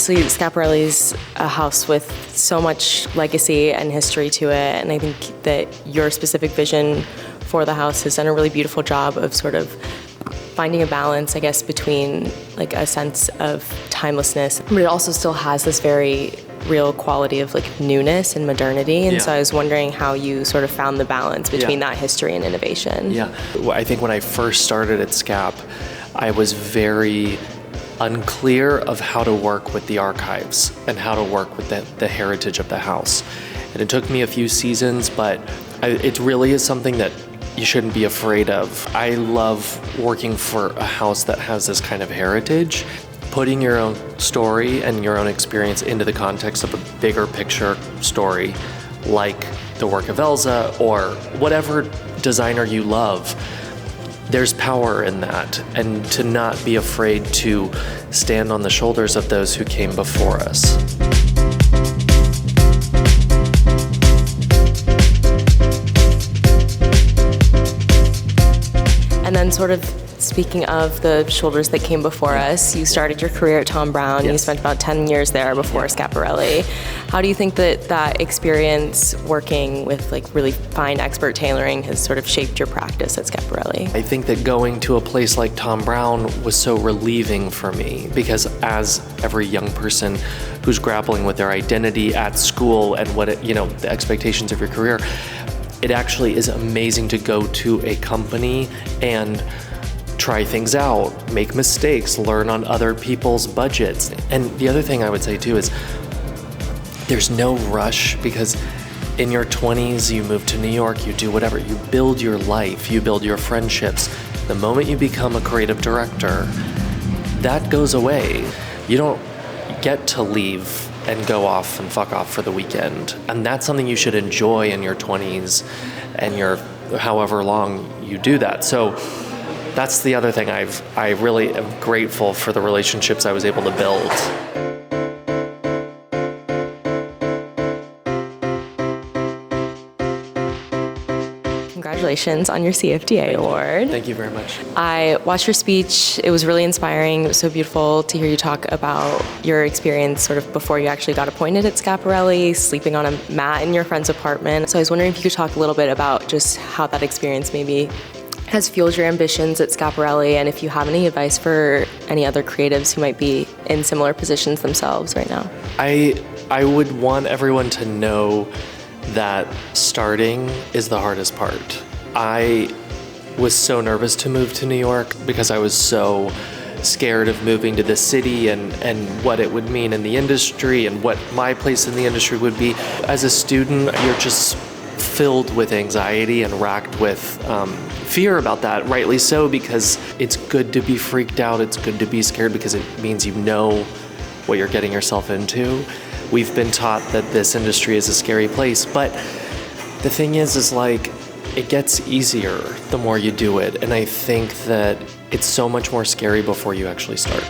obviously Schiaparelli's a house with so much legacy and history to it, and I think that your specific vision for the house has done a really beautiful job of sort of finding a balance, I guess, between like a sense of timelessness, but it also still has this very real quality of like newness and modernity. And so I was wondering how you sort of found the balance between that history and innovation. Yeah, I think when I first started at SCAP, I was very unclear of how to work with the archives and how to work with the heritage of the house. And it took me a few seasons, but it really is something that you shouldn't be afraid of. I love working for a house that has this kind of heritage, putting your own story and your own experience into the context of a bigger picture story, like the work of Elsa or whatever designer you love. There's power in that, and to not be afraid to stand on the shoulders of those who came before us. And then sort of speaking of the shoulders that came before us, you started your career at Thom Browne. You spent about 10 years there before Schiaparelli. How do you think that experience working with like really fine expert tailoring has sort of shaped your practice at Schiaparelli? I think that going to a place like Thom Browne was so relieving for me, because as every young person who's grappling with their identity at school and the expectations of your career, it actually is amazing to go to a company and try things out, make mistakes, learn on other people's budgets. And the other thing I would say too is there's no rush, because in your 20s, you move to New York, you do whatever, you build your life, you build your friendships. The moment you become a creative director, that goes away. You don't get to leave and go off and fuck off for the weekend. And that's something you should enjoy in your 20s and your however long you do that. So that's the other thing. I really am grateful for the relationships I was able to build. Congratulations on your CFDA award. Thank you very much. I watched your speech. It was really inspiring. It was so beautiful to hear you talk about your experience sort of before you actually got appointed at Schiaparelli, sleeping on a mat in your friend's apartment. So I was wondering if you could talk a little bit about just how that experience maybe has fueled your ambitions at Schiaparelli, and if you have any advice for any other creatives who might be in similar positions themselves right now. I would want everyone to know that starting is the hardest part. I was so nervous to move to New York because I was so scared of moving to the city and what it would mean in the industry and what my place in the industry would be. As a student, you're just filled with anxiety and racked with fear about that, rightly so, because it's good to be freaked out, it's good to be scared, because it means you know what you're getting yourself into. We've been taught that this industry is a scary place, but the thing is like, it gets easier the more you do it, and I think that it's so much more scary before you actually start.